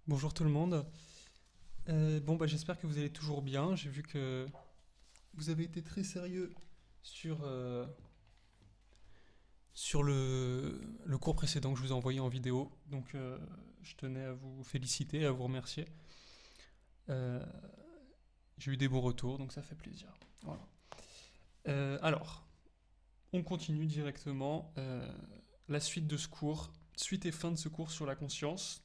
Bonjour tout le monde. J'espère que vous allez toujours bien. J'ai vu que vous avez été très sérieux sur le cours précédent que je vous ai envoyé en vidéo. Je tenais à vous féliciter, à vous remercier. Euh, j'ai eu des bons retours, donc ça fait plaisir. Voilà. Alors, on continue directement. La suite de ce cours, suite et fin de ce cours sur la conscience.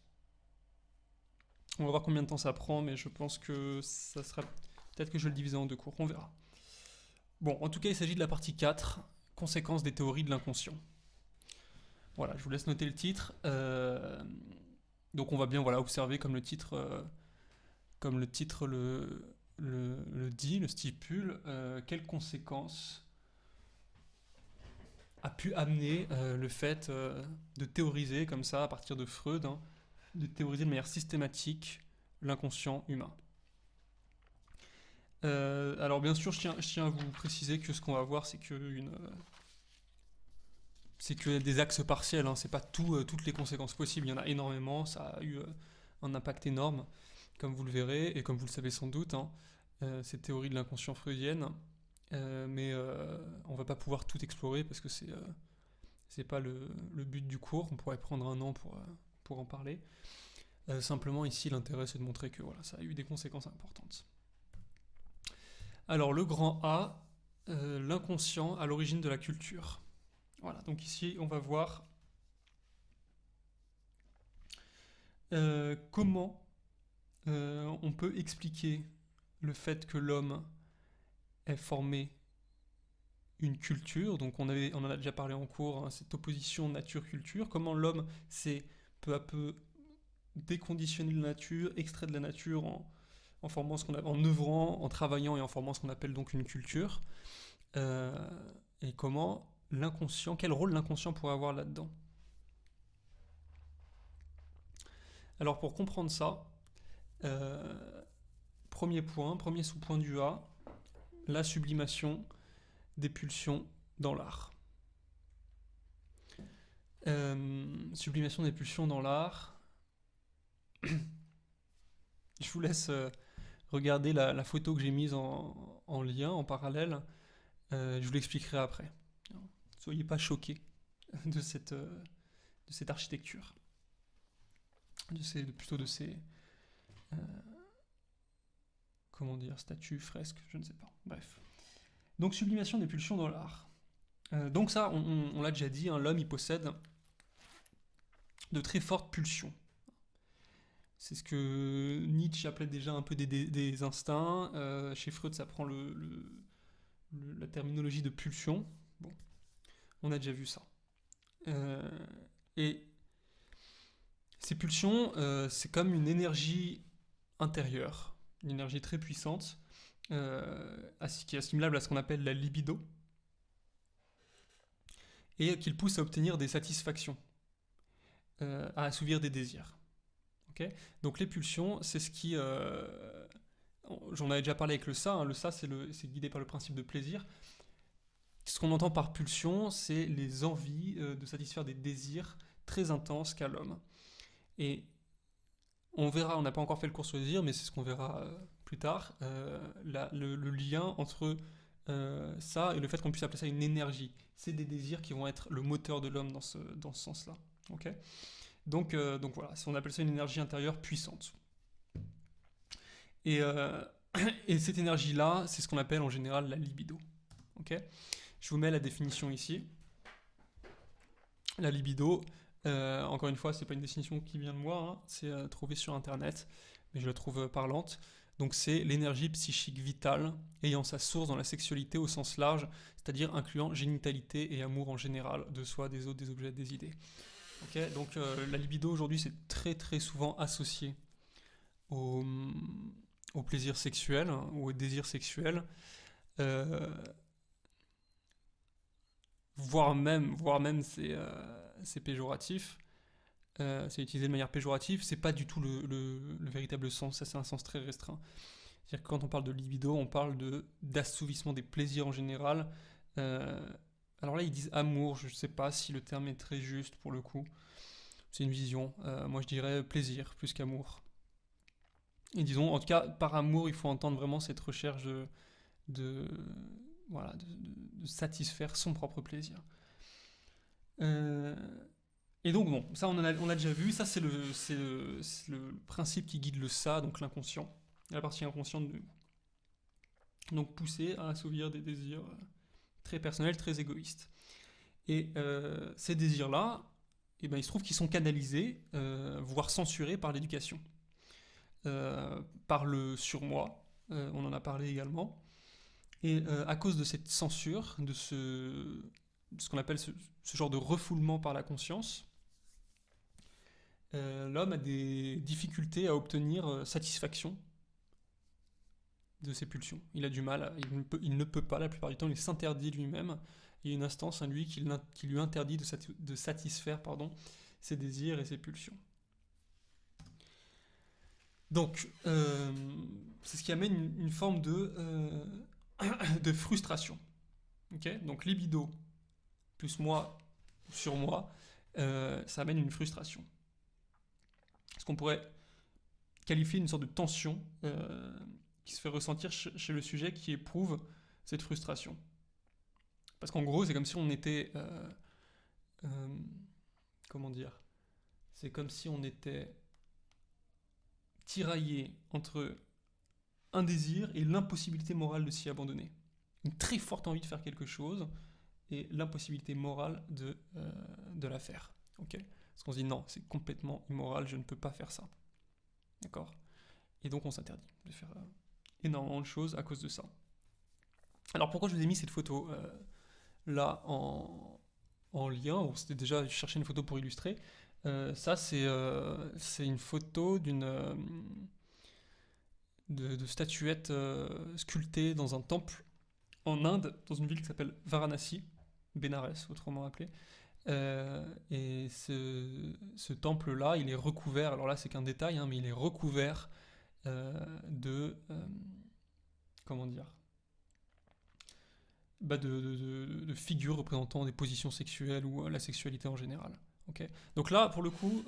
On va voir combien de temps ça prend, mais je pense que ça sera. Peut-être que je vais le diviser en deux cours, on verra. Bon, en tout cas, il s'agit de la partie 4, conséquences des théories de l'inconscient. Voilà, je vous laisse noter le titre. Donc on va bien observer comme le titre le dit, le stipule, quelles conséquences a pu amener le fait de théoriser comme ça, à partir de Freud, hein, de théoriser de manière systématique l'inconscient humain. Alors bien sûr, je tiens à vous préciser que ce qu'on va voir, c'est que des axes partiels, hein, c'est pas toutes les conséquences possibles, il y en a énormément, ça a eu un impact énorme, comme vous le verrez, et comme vous le savez sans doute, hein, cette théorie de l'inconscient freudienne, mais on va pas pouvoir tout explorer parce que c'est pas le but du cours, on pourrait prendre un an pour en parler. Simplement ici l'intérêt c'est de montrer que voilà, ça a eu des conséquences importantes. Alors le grand A, l'inconscient à l'origine de la culture. Voilà, donc ici on va voir comment on peut expliquer le fait que l'homme ait formé une culture. Donc on en a déjà parlé en cours, hein, cette opposition nature-culture. Comment l'homme s'est peu à peu déconditionné de la nature, extrait de la nature en formant en œuvrant, en travaillant et en formant ce qu'on appelle donc une culture. Euh, et comment l'inconscient, quel rôle l'inconscient pourrait avoir là-dedans. Alors pour comprendre ça, euh, premier point, premier sous-point du A, la sublimation des pulsions dans l'art. Sublimation des pulsions dans l'art. Je vous laisse regarder la photo que j'ai mise en lien, en parallèle. Je vous l'expliquerai après. Soyez pas choqués de cette architecture, plutôt de ces euh, comment dire, statues, fresques, je ne sais pas. Bref. Donc sublimation des pulsions dans l'art. Donc ça, on l'a déjà dit, hein, l'homme il possède de très fortes pulsions. C'est ce que Nietzsche appelait déjà un peu des instincts. Chez Freud, ça prend la terminologie de pulsion. Bon, on a déjà vu ça. Euh, et ces pulsions, c'est comme une énergie intérieure, une énergie très puissante, qui est assimilable à ce qu'on appelle la libido, et qui le pousse à obtenir des satisfactions, à assouvir des désirs. Okay. Donc les pulsions, c'est ce qui... j'en avais déjà parlé avec le ça, hein. Le ça, c'est guidé par le principe de plaisir. Ce qu'on entend par pulsion, c'est les envies de satisfaire des désirs très intenses qu'a l'homme. Et on verra, on n'a pas encore fait le cours sur les désirs, mais c'est ce qu'on verra plus tard, le lien entre ça et le fait qu'on puisse appeler ça une énergie. C'est des désirs qui vont être le moteur de l'homme dans ce sens-là. Okay. Donc voilà, on appelle ça une énergie intérieure puissante. Et, et cette énergie-là, c'est ce qu'on appelle en général la libido. Okay. Je vous mets la définition ici. La libido, encore une fois, c'est pas une définition qui vient de moi, hein, c'est trouvé sur internet, mais je la trouve parlante. Donc c'est l'énergie psychique vitale ayant sa source dans la sexualité au sens large, c'est-à-dire incluant génitalité et amour en général, de soi, des autres, des objets, des idées. Okay, donc la libido aujourd'hui c'est très très souvent associé au, au plaisir sexuel, hein, ou au désir sexuel, euh, voire même c'est péjoratif, c'est utilisé de manière péjorative, c'est pas du tout le véritable sens, ça c'est un sens très restreint. C'est-à-dire que quand on parle de libido, on parle d'assouvissement des plaisirs en général. Euh, alors là, ils disent amour, je ne sais pas si le terme est très juste pour le coup. c'est une vision. Moi, je dirais plaisir plus qu'amour. Et disons, en tout cas, par amour, il faut entendre vraiment cette recherche de, voilà, de satisfaire son propre plaisir. Euh, et donc, bon, ça, on a déjà vu. Ça, c'est le principe qui guide le ça, donc l'inconscient, la partie inconsciente de nous. Donc, pousser à assouvir des désirs très personnels, très égoïstes. Et ces désirs-là, eh ben, il se trouve qu'ils sont canalisés, voire censurés par l'éducation. Par le surmoi, on en a parlé également. Et à cause de cette censure, de ce qu'on appelle ce genre de refoulement par la conscience, l'homme a des difficultés à obtenir satisfaction de ses pulsions. Il a du mal, il ne peut pas, la plupart du temps, il s'interdit lui-même. Il y a une instance en lui qui lui interdit de satisfaire ses désirs et ses pulsions. Donc, c'est ce qui amène une forme de frustration. Okay, donc, libido plus moi sur moi, ça amène une frustration. Ce qu'on pourrait qualifier d'une sorte de tension qui se fait ressentir chez le sujet qui éprouve cette frustration. Parce qu'en gros, c'est comme si on était... comment dire ? C'est comme si on était tiraillé entre un désir et l'impossibilité morale de s'y abandonner. Une très forte envie de faire quelque chose et l'impossibilité morale de la faire. Okay, parce qu'on se dit non, c'est complètement immoral, je ne peux pas faire ça. D'accord ? Et donc on s'interdit de faire énormément de choses à cause de ça. Alors pourquoi je vous ai mis cette photo là en lien ? Bon, c'était déjà, je cherchais une photo pour illustrer. Ça, c'est une photo de statuettes sculptées dans un temple en Inde, dans une ville qui s'appelle Varanasi, Bénarès, autrement appelé. Et ce temple-là, il est recouvert, alors là c'est qu'un détail, mais il est recouvert comment dire, de figures représentant des positions sexuelles ou la sexualité en général. Okay. Donc là, pour le coup,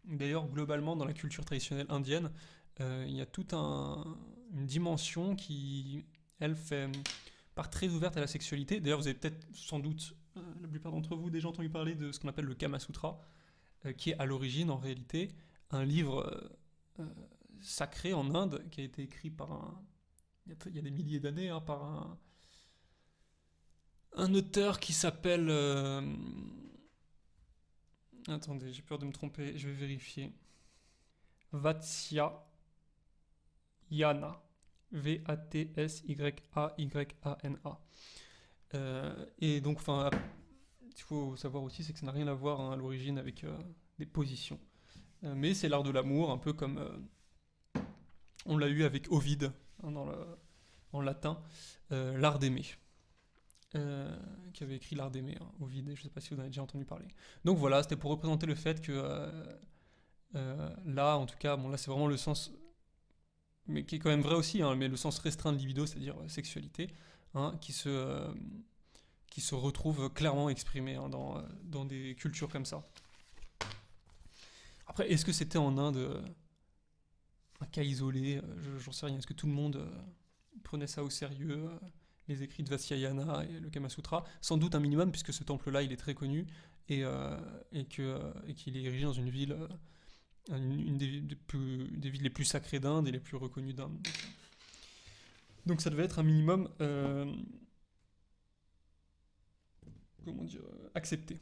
d'ailleurs, globalement, dans la culture traditionnelle indienne, il y a toute une dimension qui, elle, part très ouverte à la sexualité. D'ailleurs, vous avez peut-être, sans doute, la plupart d'entre vous, déjà entendu parler de ce qu'on appelle le Kama Sutra, qui est à l'origine, en réalité, un livre sacré en Inde, qui a été écrit par il y a des milliers d'années, par un auteur qui s'appelle... attendez, j'ai peur de me tromper, je vais vérifier. Vatsyayana. Vatsyayana. Et donc, enfin, il faut savoir aussi, c'est que ça n'a rien à voir à l'origine avec des positions. Mais c'est l'art de l'amour, un peu comme on l'a eu avec Ovide, en latin, l'art d'aimer. Qui avait écrit l'art d'aimer, Ovide, je ne sais pas si vous en avez déjà entendu parler. Donc voilà, c'était pour représenter le fait que là, en tout cas, bon là c'est vraiment le sens, mais qui est quand même vrai aussi, mais le sens restreint de libido, c'est-à-dire sexualité, qui se retrouve clairement exprimé dans des cultures comme ça. Après, est-ce que c'était en Inde un cas isolé ? J'en sais rien. Est-ce que tout le monde prenait ça au sérieux les écrits de Vatsyayana et le Kama Sutra, sans doute un minimum, puisque ce temple-là, il est très connu, et qu'il est érigé dans une ville, une des villes les plus sacrées d'Inde et les plus reconnues d'Inde. Donc ça devait être un minimum, comment dire, accepté.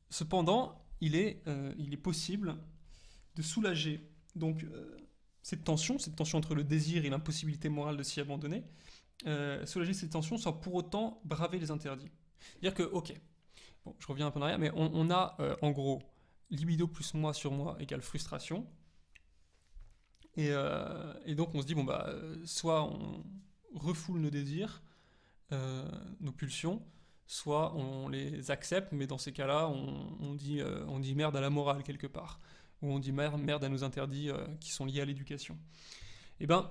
Cependant, il est possible de soulager donc cette tension entre le désir et l'impossibilité morale de s'y abandonner, soulager cette tension sans pour autant braver les interdits. C'est-à-dire que, ok, bon, je reviens un peu en arrière, mais on a en gros libido plus moi sur moi égale frustration, et donc on se dit, bon bah, soit on refoule nos désirs, nos pulsions, soit on les accepte, mais dans ces cas-là, on dit merde à la morale quelque part, ou on dit merde à nos interdits qui sont liés à l'éducation. Eh ben,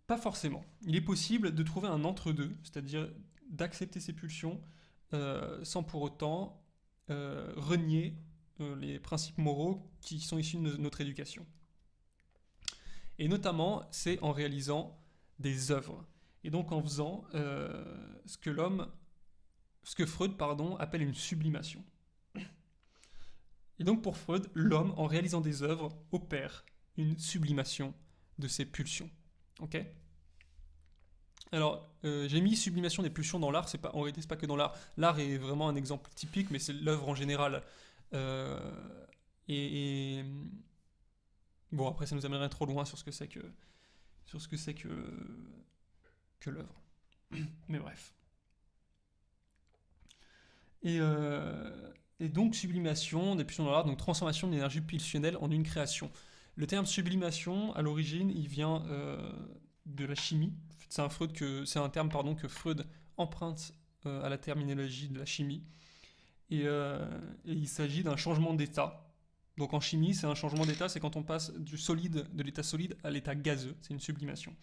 pas forcément. Il est possible de trouver un entre-deux, c'est-à-dire d'accepter ses pulsions sans pour autant renier les principes moraux qui sont issus de notre éducation. Et notamment, c'est en réalisant des œuvres. Et donc en faisant ce que Freud appelle une sublimation. Et donc pour Freud, l'homme, en réalisant des œuvres, opère une sublimation de ses pulsions. Ok ? Alors, j'ai mis sublimation des pulsions dans l'art, en réalité c'est pas que dans l'art. L'art est vraiment un exemple typique, mais c'est l'œuvre en général. Et bon, après ça nous amènerait trop loin sur ce que c'est que l'œuvre. Mais bref. Et donc sublimation des pulsions dans l'art, donc transformation de l'énergie pulsionnelle en une création. Le terme sublimation, à l'origine, il vient de la chimie. C'est un terme que Freud emprunte à la terminologie de la chimie. Et il s'agit d'un changement d'état. Donc en chimie, c'est un changement d'état, c'est quand on passe de l'état solide à l'état gazeux. C'est une sublimation.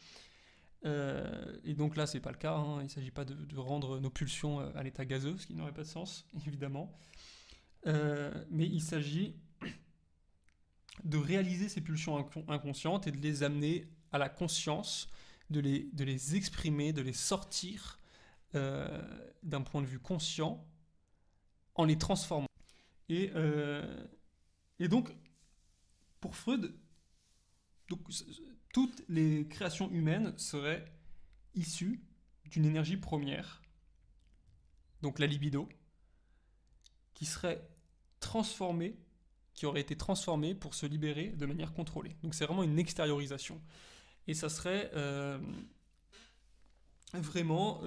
Et donc là, c'est pas le cas. Hein. Il ne s'agit pas de rendre nos pulsions à l'état gazeux, ce qui n'aurait pas de sens, évidemment. Mais il s'agit de réaliser ces pulsions inconscientes et de les amener à la conscience, de les exprimer, de les sortir d'un point de vue conscient en les transformant. Et donc, pour Freud, toutes les créations humaines seraient issues d'une énergie première, donc la libido, qui serait transformée, qui aurait été transformée pour se libérer de manière contrôlée. Donc c'est vraiment une extériorisation. Et ça serait vraiment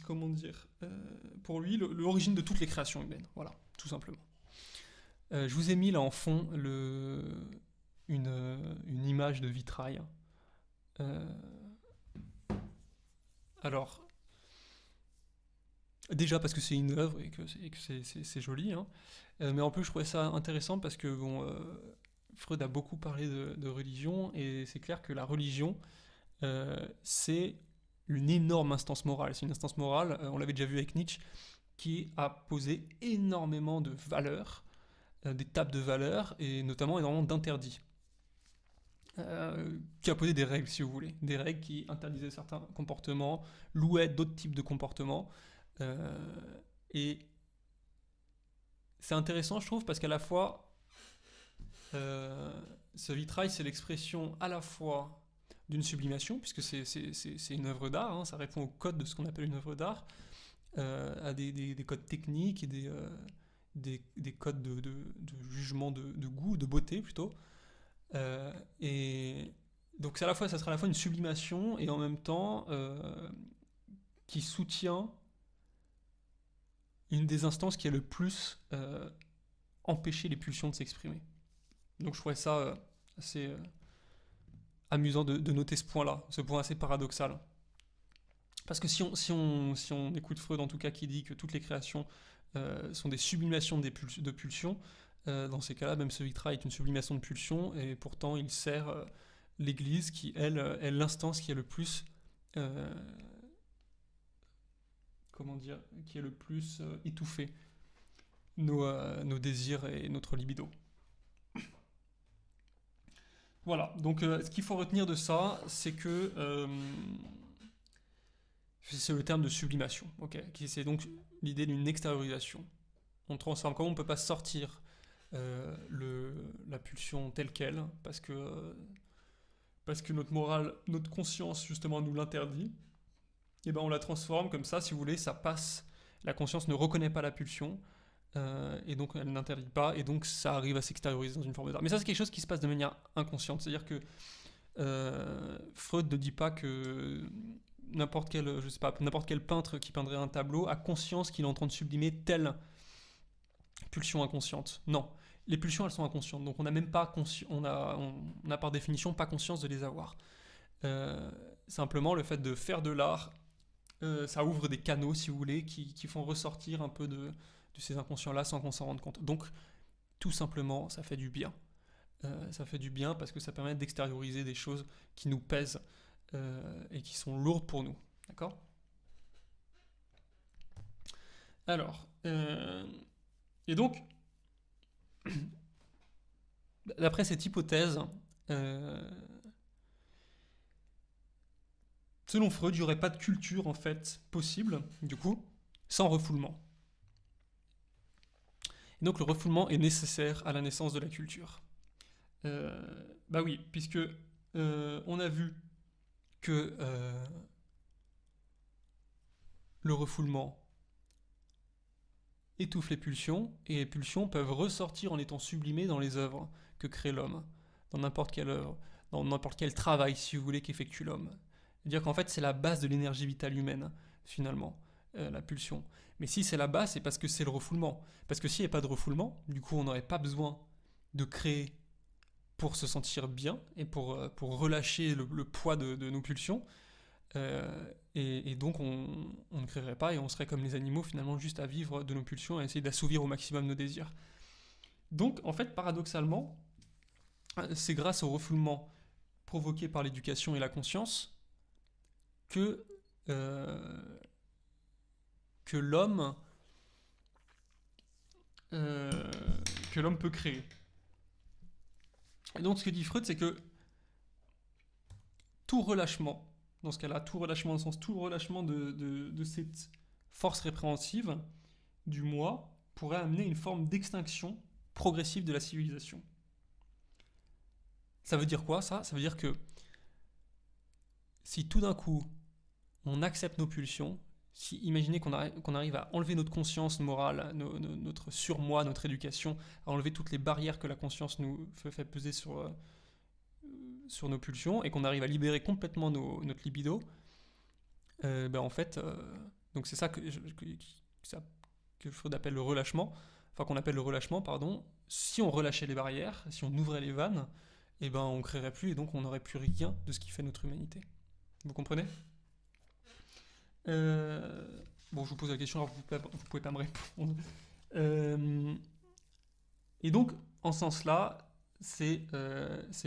comment dire pour lui l'origine de toutes les créations humaines. Voilà, tout simplement. Je vous ai mis là en fond une image de vitrail. Alors, déjà parce que c'est une œuvre et que c'est joli, hein. Mais en plus je trouvais ça intéressant parce que Freud a beaucoup parlé de religion et c'est clair que la religion c'est une énorme instance morale. C'est une instance morale, on l'avait déjà vu avec Nietzsche, qui a posé énormément de valeurs, d'étapes de valeurs et notamment énormément d'interdits. Qui a posé des règles, si vous voulez, des règles qui interdisaient certains comportements, louaient d'autres types de comportements. Et c'est intéressant, je trouve, parce qu'à la fois, ce vitrail, c'est l'expression à la fois d'une sublimation, puisque c'est une œuvre d'art, hein, ça répond au code de ce qu'on appelle une œuvre d'art, à des codes techniques et des codes de jugement de goût, de beauté plutôt. Et donc ça sera à la fois une sublimation et en même temps qui soutient une des instances qui a le plus empêché les pulsions de s'exprimer. Donc je trouvais ça assez amusant de noter ce point-là, ce point assez paradoxal. Parce que si on écoute Freud en tout cas qui dit que toutes les créations sont des sublimations de pulsions, dans ces cas-là, même ce vitrail est une sublimation de pulsions et pourtant il sert l'Église qui, elle, est l'instance qui est le plus qui est le plus étouffé nos désirs et notre libido. Voilà, donc ce qu'il faut retenir de ça, c'est que c'est le terme de sublimation, ok, c'est donc l'idée d'une extériorisation. On transforme, comment on ne peut pas sortir la pulsion telle qu'elle, parce que notre morale, notre conscience justement nous l'interdit, et ben on la transforme comme ça, si vous voulez, ça passe, la conscience ne reconnaît pas la pulsion, et donc elle n'interdit pas, et donc ça arrive à s'extérioriser dans une forme d'art. Mais ça c'est quelque chose qui se passe de manière inconsciente, c'est-à-dire que Freud ne dit pas que n'importe quel peintre qui peindrait un tableau a conscience qu'il est en train de sublimer telle pulsion inconsciente. Non, les pulsions elles sont inconscientes, donc on n'a même pas on a par définition pas conscience de les avoir. Simplement le fait de faire de l'art, ça ouvre des canaux, si vous voulez, qui font ressortir un peu de ces inconscients-là sans qu'on s'en rende compte. Donc, tout simplement, ça fait du bien. Ça fait du bien parce que ça permet d'extérioriser des choses qui nous pèsent et qui sont lourdes pour nous. D'accord ? Alors, et donc, d'après cette hypothèse, euh, selon Freud, il n'y aurait pas de culture en fait possible, du coup, sans refoulement. Et donc le refoulement est nécessaire à la naissance de la culture. Bah oui, puisque on a vu que le refoulement étouffe les pulsions, et les pulsions peuvent ressortir en étant sublimées dans les œuvres que crée l'homme, dans n'importe quelle œuvre, dans n'importe quel travail, si vous voulez, qu'effectue l'homme. C'est-à-dire qu'en fait, c'est la base de l'énergie vitale humaine, finalement, la pulsion. Mais si c'est la base, c'est parce que c'est le refoulement. Parce que s'il n'y a pas de refoulement, du coup, on n'aurait pas besoin de créer pour se sentir bien et pour relâcher le poids de nos pulsions. Et donc on ne créerait pas et on serait comme les animaux finalement juste à vivre de nos pulsions et à essayer d'assouvir au maximum nos désirs. Donc en fait paradoxalement, c'est grâce au refoulement provoqué par l'éducation et la conscience que, euh, que l'homme euh, que l'homme peut créer. Et donc ce que dit Freud, c'est que tout relâchement, dans ce cas-là, tout relâchement dans le sens, tout relâchement de cette force répréhensive du moi pourrait amener une forme d'extinction progressive de la civilisation. Ça veut dire quoi ça ? Ça veut dire que si tout d'un coup on accepte nos pulsions, si imaginez qu'on arrive à enlever notre conscience morale, notre surmoi, notre éducation, à enlever toutes les barrières que la conscience nous fait peser sur nos pulsions et qu'on arrive à libérer complètement notre libido, en fait, donc c'est ça que Freud appelle le relâchement, enfin qu'on appelle le relâchement, pardon. Si on relâchait les barrières, si on ouvrait les vannes, on créerait plus et donc on n'aurait plus rien de ce qui fait notre humanité. Vous comprenez ? Bon, je vous pose la question, alors vous pouvez pas me répondre. Et donc, en ce sens-là, c'est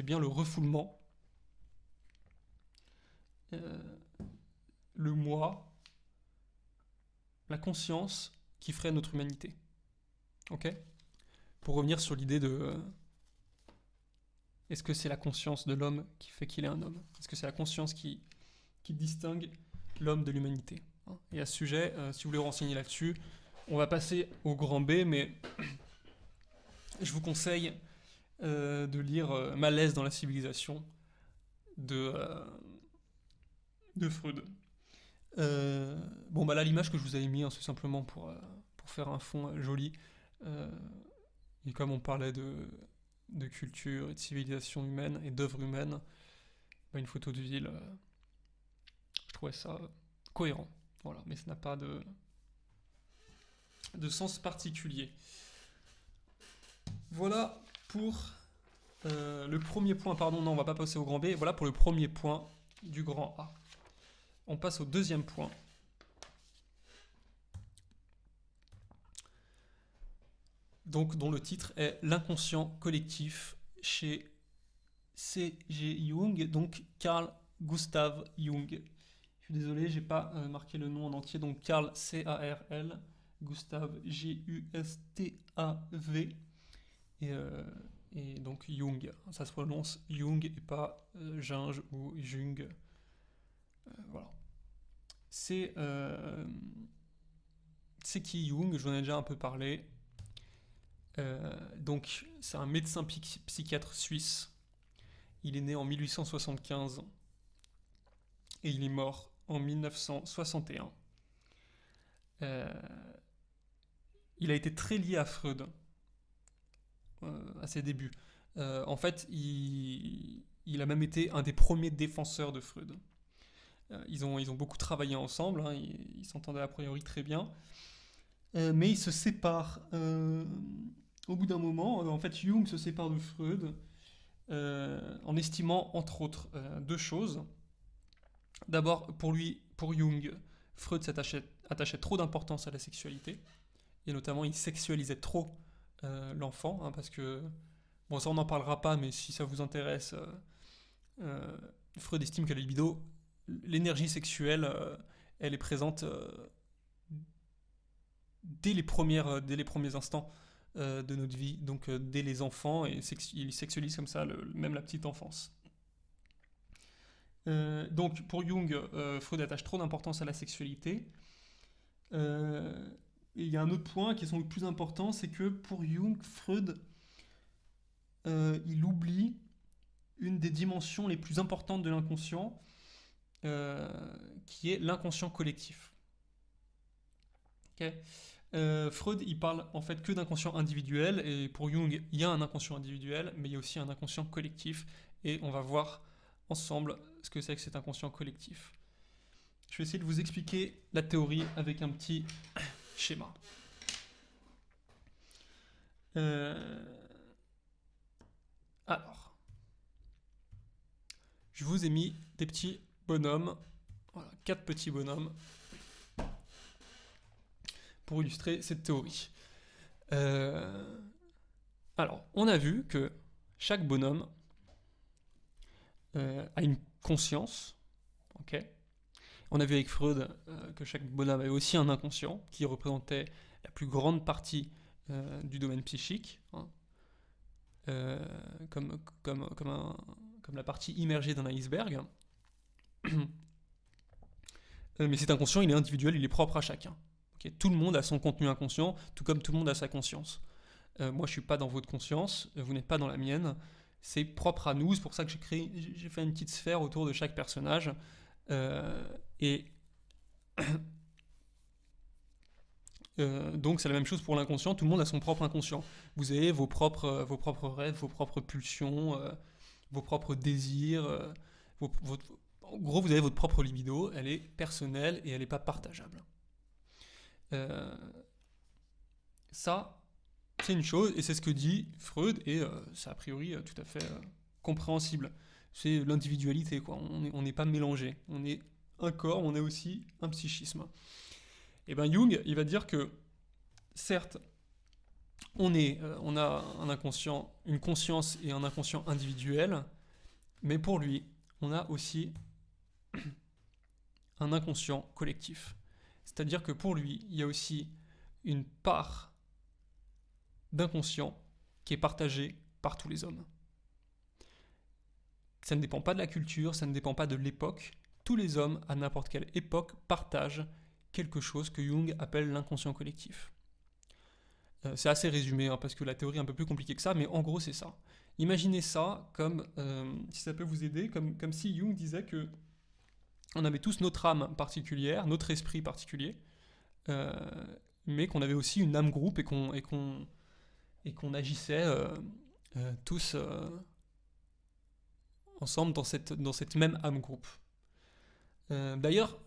bien le refoulement, le moi, la conscience qui ferait notre humanité. Ok ? Pour revenir sur l'idée de est-ce que c'est la conscience de l'homme qui fait qu'il est un homme ? Est-ce que c'est la conscience qui distingue l'homme de l'humanité ? Et à ce sujet, si vous voulez renseigner là-dessus, on va passer au grand B, mais je vous conseille de lire Malaise dans la civilisation de Freud. Là, l'image que je vous avais mis, c'est simplement pour faire un fond joli. Et comme on parlait de culture et de civilisation humaine et d'œuvre humaine, une photo de ville, je trouvais ça cohérent. Voilà, mais ça n'a pas de sens particulier. Voilà pour le premier point, pardon, non, on va pas passer au grand B. Voilà pour le premier point du grand A. On passe au deuxième point. Donc, dont le titre est L'inconscient collectif chez C.G. Jung, donc Carl Gustav Jung. Je suis désolé, j'ai pas marqué le nom en entier, donc Carl C-A-R-L, Gustav G-U-S-T-A-V, et donc Jung. Ça se prononce Jung et pas Ginge ou Jung. Voilà. C'est qui Jung ? Je vous en ai déjà un peu parlé. Donc, c'est un médecin psychiatre suisse. Il est né en 1875 et il est mort en 1961. Il a été très lié à Freud à ses débuts. En fait, il a même été un des premiers défenseur de Freud. Ils ont beaucoup travaillé ensemble, hein, ils s'entendaient a priori très bien. Mais ils se séparent. Au bout d'un moment, en fait, Jung se sépare de Freud en estimant, entre autres, deux choses. D'abord, pour Jung, Freud attachait trop d'importance à la sexualité, et notamment il sexualisait trop l'enfant, hein, parce que, bon, ça on n'en parlera pas, mais si ça vous intéresse, Freud estime que la libido l'énergie sexuelle, elle est présente dès les premiers instants de notre vie, donc dès les enfants, et ils sexualisent comme ça même la petite enfance. Donc pour Jung, Freud attache trop d'importance à la sexualité. Et il y a un autre point qui est sans doute plus important, c'est que pour Jung, Freud, il oublie une des dimensions les plus importantes de l'inconscient, qui est l'inconscient collectif. Okay. Freud, il parle en fait que d'inconscient individuel, et pour Jung, il y a un inconscient individuel, mais il y a aussi un inconscient collectif, et on va voir ensemble ce que c'est que cet inconscient collectif. Je vais essayer de vous expliquer la théorie avec un petit schéma. Alors, je vous ai mis des petits bonhommes, voilà, 4 petits bonhommes, pour illustrer cette théorie. Alors, on a vu que chaque bonhomme a une conscience, ok. On a vu avec Freud que chaque bonhomme avait aussi un inconscient qui représentait la plus grande partie du domaine psychique, hein, comme la partie immergée d'un iceberg. Mais cet inconscient, il est individuel, il est propre à chacun. Okay, tout le monde a son contenu inconscient, tout comme tout le monde a sa conscience. Moi, je ne suis pas dans votre conscience, vous n'êtes pas dans la mienne. C'est propre à nous, c'est pour ça que j'ai fait une petite sphère autour de chaque personnage. Donc c'est la même chose pour l'inconscient, tout le monde a son propre inconscient. Vous avez vos propres rêves, vos propres pulsions, vos propres désirs. En gros, vous avez votre propre libido, elle est personnelle et elle n'est pas partageable. Ça, c'est une chose, et c'est ce que dit Freud, et c'est a priori tout à fait compréhensible. C'est l'individualité, quoi. On n'est pas mélangé. On est un corps, on est aussi un psychisme. Et bien Jung, il va dire que, certes, on a un inconscient, une conscience et un inconscient individuel, mais pour lui, on a aussi un inconscient collectif. C'est-à-dire que pour lui, il y a aussi une part d'inconscient qui est partagée par tous les hommes. Ça ne dépend pas de la culture, ça ne dépend pas de l'époque. Tous les hommes, à n'importe quelle époque, partagent quelque chose que Jung appelle l'inconscient collectif. C'est assez résumé, hein, parce que la théorie est un peu plus compliquée que ça, mais en gros c'est ça. Imaginez ça comme, si ça peut vous aider, comme si Jung disait que on avait tous notre âme particulière, notre esprit particulier, mais qu'on avait aussi une âme groupe et qu'on agissait tous ensemble dans cette même âme groupe. D'ailleurs,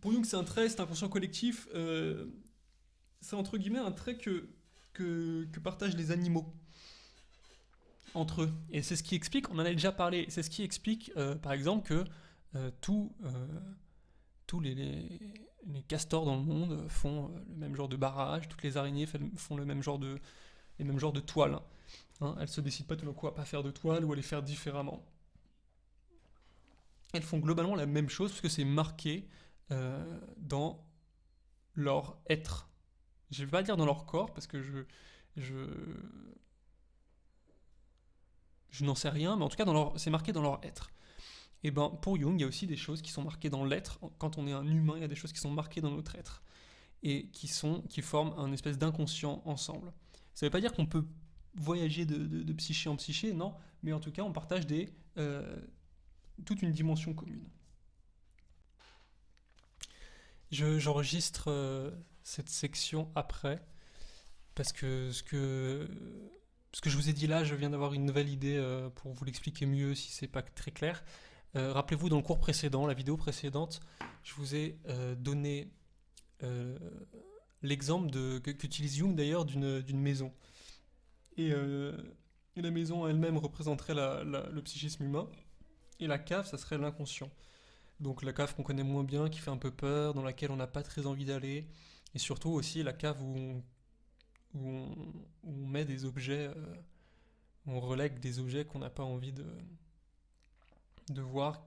pour Jung, c'est un trait, cet inconscient collectif, c'est entre guillemets un trait que partagent les animaux entre eux. Et c'est ce qui explique, on en a déjà parlé, c'est ce qui explique par exemple que tous les castors dans le monde font le même genre de barrage, toutes les araignées font les mêmes genres de toiles. Hein, elles se décident pas tout d'un coup à pas faire de toile ou à les faire différemment. Elles font globalement la même chose parce que c'est marqué dans leur être. Je ne vais pas dire dans leur corps parce que je n'en sais rien, mais en tout cas c'est marqué dans leur être. Et ben pour Jung, il y a aussi des choses qui sont marquées dans l'être. Quand on est un humain, il y a des choses qui sont marquées dans notre être et qui forment un espèce d'inconscient ensemble. Ça ne veut pas dire qu'on peut voyager de psyché en psyché, non, mais en tout cas on partage toute une dimension commune. J'enregistre cette section après parce que ce que je vous ai dit là, je viens d'avoir une nouvelle idée pour vous l'expliquer mieux si c'est pas très clair. Rappelez-vous, dans le cours précédent, la vidéo précédente, je vous ai donné l'exemple qu'utilise Jung d'ailleurs d'une maison. Et la maison elle-même représenterait le psychisme humain, et la cave, ça serait l'inconscient. Donc la cave qu'on connaît moins bien, qui fait un peu peur, dans laquelle on n'a pas très envie d'aller, et surtout aussi la cave où on met des objets, où on relègue des objets qu'on n'a pas envie de voir,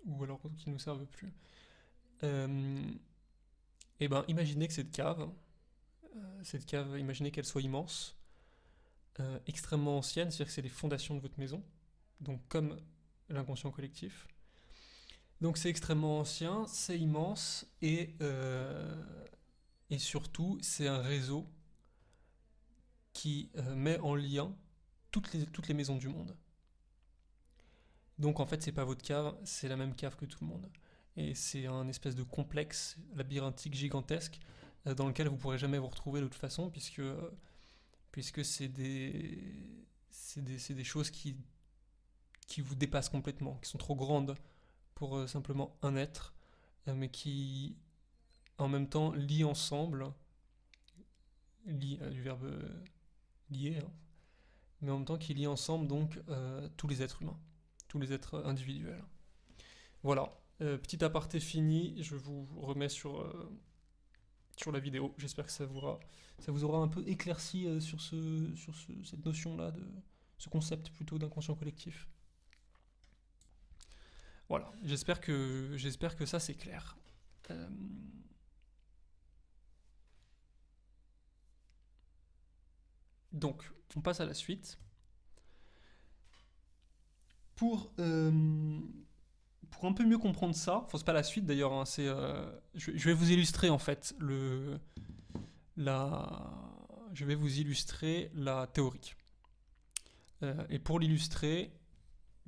ou alors qui ne nous servent plus. Et ben, imaginez que cette cave, imaginez qu'elle soit immense, extrêmement ancienne, c'est-à-dire que c'est les fondations de votre maison, donc comme l'inconscient collectif. Donc c'est extrêmement ancien, c'est immense, et surtout, c'est un réseau qui met en lien toutes les maisons du monde. Donc en fait, c'est pas votre cave, c'est la même cave que tout le monde. Et c'est un espèce de complexe labyrinthique gigantesque dans lequel vous pourrez jamais vous retrouver de toute façon, puisque c'est des choses qui vous dépassent complètement, qui sont trop grandes pour simplement un être, mais qui en même temps lient ensemble, du verbe lier, hein, mais en même temps qui lient ensemble donc tous les êtres humains, tous les êtres individuels. Voilà, petit aparté fini, je vous remets sur la vidéo. J'espère que ça vous aura un peu éclairci sur cette notion-là, ce concept plutôt d'inconscient collectif. Voilà, j'espère que ça c'est clair. Donc, on passe à la suite. Pour un peu mieux comprendre ça, enfin c'est pas la suite d'ailleurs, hein, je vais vous illustrer en fait je vais vous illustrer la théorie. Et pour l'illustrer,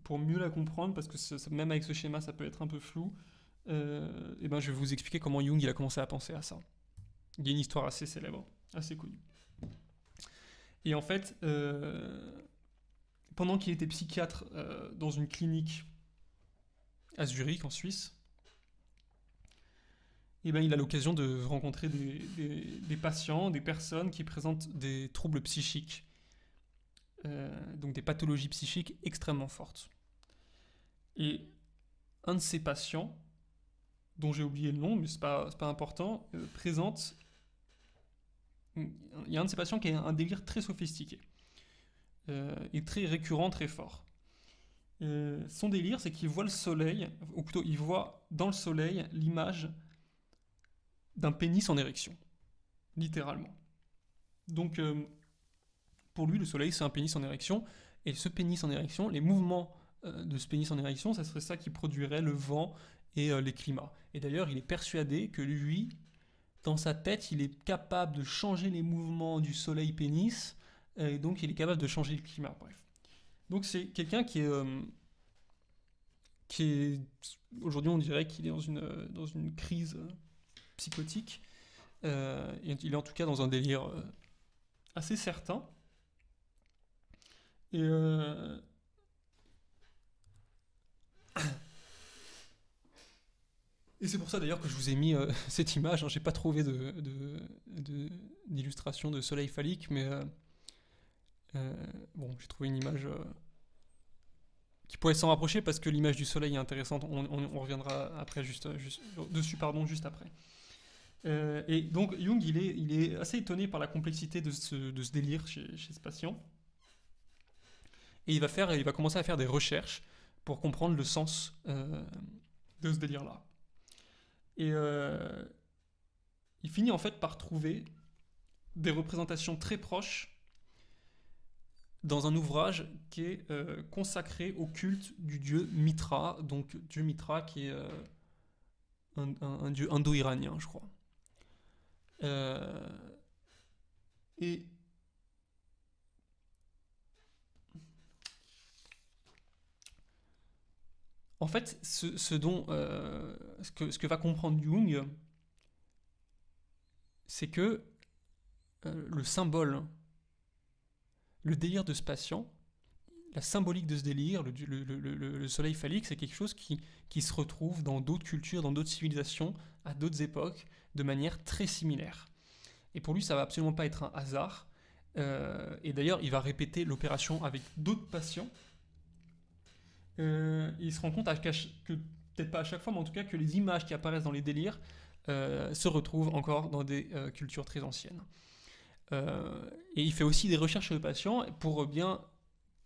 pour mieux la comprendre, parce que même avec ce schéma ça peut être un peu flou, et ben je vais vous expliquer comment Jung il a commencé à penser à ça. Il y a une histoire assez célèbre, assez connue. Et en fait, pendant qu'il était psychiatre dans une clinique à Zurich, en Suisse, et ben, il a l'occasion de rencontrer des patients, des personnes qui présentent des troubles psychiques, donc des pathologies psychiques extrêmement fortes. Et un de ces patients, dont j'ai oublié le nom, mais c'est pas important, présente... Il y a un de ces patients qui a un délire très sophistiqué, et très récurrent, très fort. Son délire, c'est qu'il voit le soleil, ou plutôt il voit dans le soleil l'image d'un pénis en érection, littéralement. Donc pour lui, le soleil, c'est un pénis en érection, et ce pénis en érection, les mouvements de ce pénis en érection, ça serait ça qui produirait le vent et les climats. Et d'ailleurs, il est persuadé que lui, dans sa tête, il est capable de changer les mouvements du soleil pénis, et donc il est capable de changer le climat, bref. Donc c'est quelqu'un qui est aujourd'hui on dirait qu'il est dans une crise psychotique, il est en tout cas dans un délire assez certain, et c'est pour ça d'ailleurs que je vous ai mis cette image, hein. J'ai pas trouvé d'illustration de soleil phallique, mais bon, j'ai trouvé une image qui pourrait s'en rapprocher parce que l'image du soleil est intéressante. On reviendra après juste après. Et donc Jung, il est assez étonné par la complexité de ce délire chez ce patient. Et il va commencer à faire des recherches pour comprendre le sens de ce délire-là. Et il finit en fait par trouver des représentations très proches dans un ouvrage qui est consacré au culte du dieu Mitra, donc dieu Mitra qui est un dieu indo-iranien, je crois. Et en fait, ce que va comprendre Jung, c'est que le symbole, le délire de ce patient, la symbolique de ce délire, le soleil phallique, c'est quelque chose qui se retrouve dans d'autres cultures, dans d'autres civilisations, à d'autres époques, de manière très similaire. Et pour lui, ça va absolument pas être un hasard. Et d'ailleurs, il va répéter l'opération avec d'autres patients. Il se rend compte que, peut-être pas à chaque fois, mais en tout cas que les images qui apparaissent dans les délires se retrouvent encore dans des cultures très anciennes. Et il fait aussi des recherches sur le patient pour bien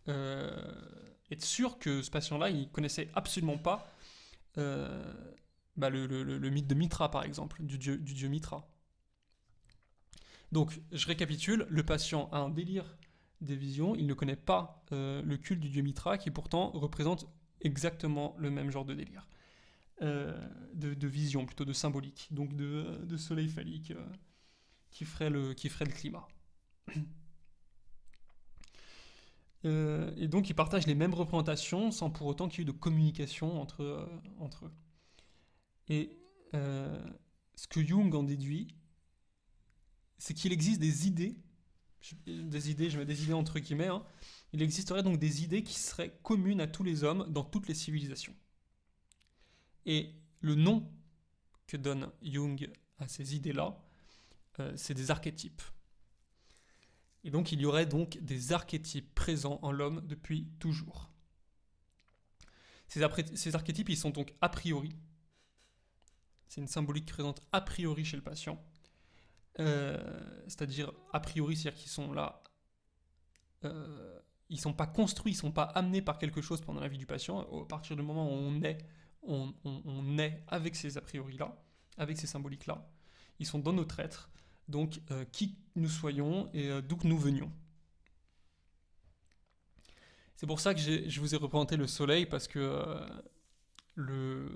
être sûr que ce patient-là, il connaissait absolument pas le mythe de Mitra, par exemple, du dieu Mitra. Donc, je récapitule, le patient a un délire des visions, il ne connaît pas le culte du dieu Mitra, qui pourtant représente exactement le même genre de délire. De vision, plutôt de symbolique, donc de soleil phallique qui ferait le climat. Et donc ils partagent les mêmes représentations sans pour autant qu'il y ait eu de communication entre eux. Et ce que Jung en déduit, c'est qu'il existe des idées, je mets des idées entre guillemets, hein, il existerait donc des idées qui seraient communes à tous les hommes dans toutes les civilisations. Et le nom que donne Jung à ces idées-là, c'est des archétypes. Et donc il y aurait donc des archétypes présents en l'homme depuis toujours. Ces archétypes, ils sont donc a priori. C'est une symbolique présente a priori chez le patient. C'est-à-dire a priori, c'est-à-dire qu'ils sont là. Ils ne sont pas construits, ils ne sont pas amenés par quelque chose pendant la vie du patient. À partir du moment où on est avec ces a priori-là, avec ces symboliques-là. Ils sont dans notre être. Donc, qui nous soyons et d'où que nous venions. C'est pour ça que je vous ai représenté le soleil, parce que la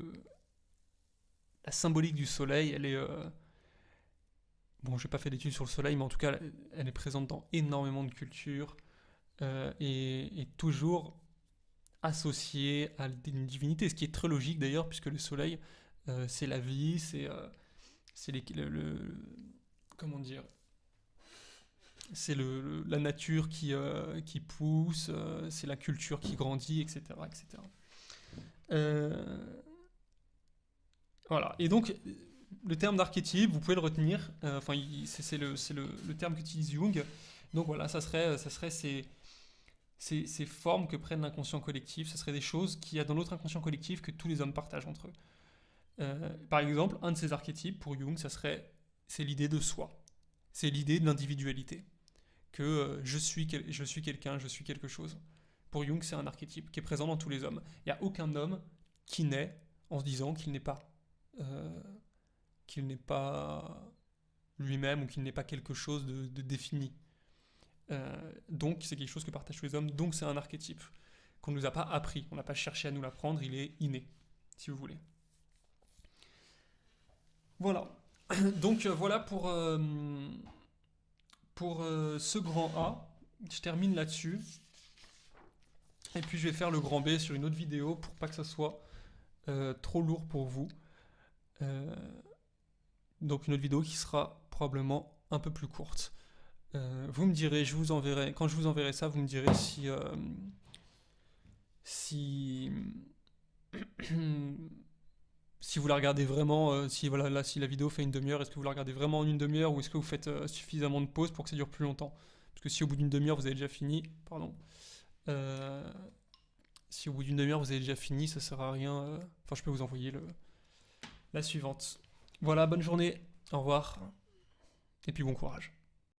symbolique du soleil, elle est... bon, je n'ai pas fait d'études sur le soleil, mais en tout cas, elle est présente dans énormément de cultures et toujours associée à une divinité, ce qui est très logique d'ailleurs, puisque le soleil, c'est la vie, c'est comment dire, c'est la nature qui pousse, c'est la culture qui grandit, etc. etc. Voilà. Et donc, le terme d'archétype, vous pouvez le retenir. C'est le terme qu'utilise Jung. Donc voilà, ça serait ces formes que prennent l'inconscient collectif. Ça serait des choses qu'il y a dans notre inconscient collectif que tous les hommes partagent entre eux. Par exemple, un de ces archétypes, pour Jung, c'est l'idée de soi. C'est l'idée de l'individualité. Que je suis quelqu'un, je suis quelque chose. Pour Jung, c'est un archétype qui est présent dans tous les hommes. Il n'y a aucun homme qui naît en se disant qu'il n'est pas lui-même ou qu'il n'est pas quelque chose de défini. Donc, c'est quelque chose que partagent tous les hommes. Donc, c'est un archétype qu'on ne nous a pas appris. On n'a pas cherché à nous l'apprendre. Il est inné, si vous voulez. Voilà. Donc, voilà pour ce grand A. Je termine là-dessus. Et puis, je vais faire le grand B sur une autre vidéo pour pas que ça soit trop lourd pour vous. Donc, une autre vidéo qui sera probablement un peu plus courte. Vous me direz, quand je vous enverrai ça, vous me direz si vous la regardez vraiment, si la vidéo fait une demi-heure, est-ce que vous la regardez vraiment en une demi-heure ou est-ce que vous faites suffisamment de pauses pour que ça dure plus longtemps? Parce que si au bout d'une demi-heure vous avez déjà fini, si au bout d'une demi-heure vous avez déjà fini, ça sert à rien. Je peux vous envoyer la suivante. Voilà, bonne journée, au revoir, et puis bon courage.